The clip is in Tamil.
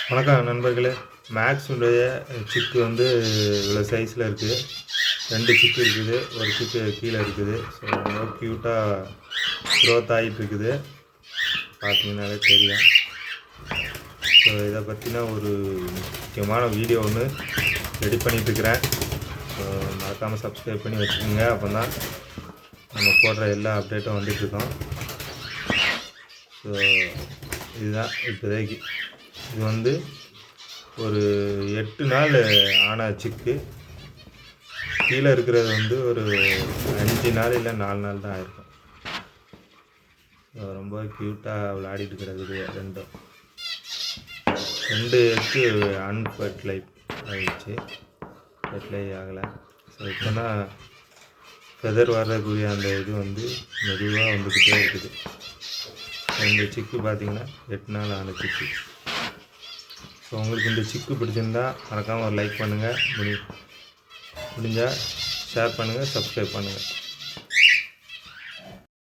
வணக்கம் நண்பர்களே. மேக்ஸுடைய சிக்கு வந்து இவ்வளோ சைஸில் இருக்குது. 2 சிக்கு இருக்குது, ஒரு சிக்கு கீழே இருக்குது. ஸோ ரொம்ப க்யூட்டாக க்ரோத் ஆகிட்டு இருக்குது, பார்த்தீங்கன்னாலே தெரியும். ஸோ இதை பற்றின ஒரு முக்கியமான வீடியோ ஒன்று ரெடி பண்ணிகிட்ருக்கிறேன். ஸோ மறக்காமல் சப்ஸ்கிரைப் பண்ணி வச்சுக்கோங்க. அப்போ தான் நம்ம போடுற எல்லா அப்டேட்டும் வந்துட்டுருக்கோம். ஸோ இதுதான் இப்போதைக்கு. இது வந்து ஒரு 8 நாள் ஆன சிக்கு. கீழே இருக்கிறது வந்து ஒரு 5 நாள் இல்லை 4 நாள் தான் ஆயிருக்கும். ரொம்ப க்யூட்டாக விளையாடிட்டு கிடக்குது. 2 எக்கு அன்ஃபர்டிலை ஆகிடுச்சு, ஃபெர்டிலை ஆகலை. ஸோ இப்போ தான் ஃபெதர் வர்றதுக்குரிய அந்த இது வந்து மெதுவாக வந்துக்கிட்டே இருக்குது. 2 சிக்கு பார்த்திங்கன்னா 8 நாள் ஆன சிக்கு. ஸோ உங்களுக்கு இந்த சிக்கு பிடிச்சிருந்தா மறக்காமல் ஒரு லைக் பண்ணுங்கள், முடிஞ்சால் ஷேர் பண்ணுங்கள், சப்ஸ்கிரைப் பண்ணுங்கள்.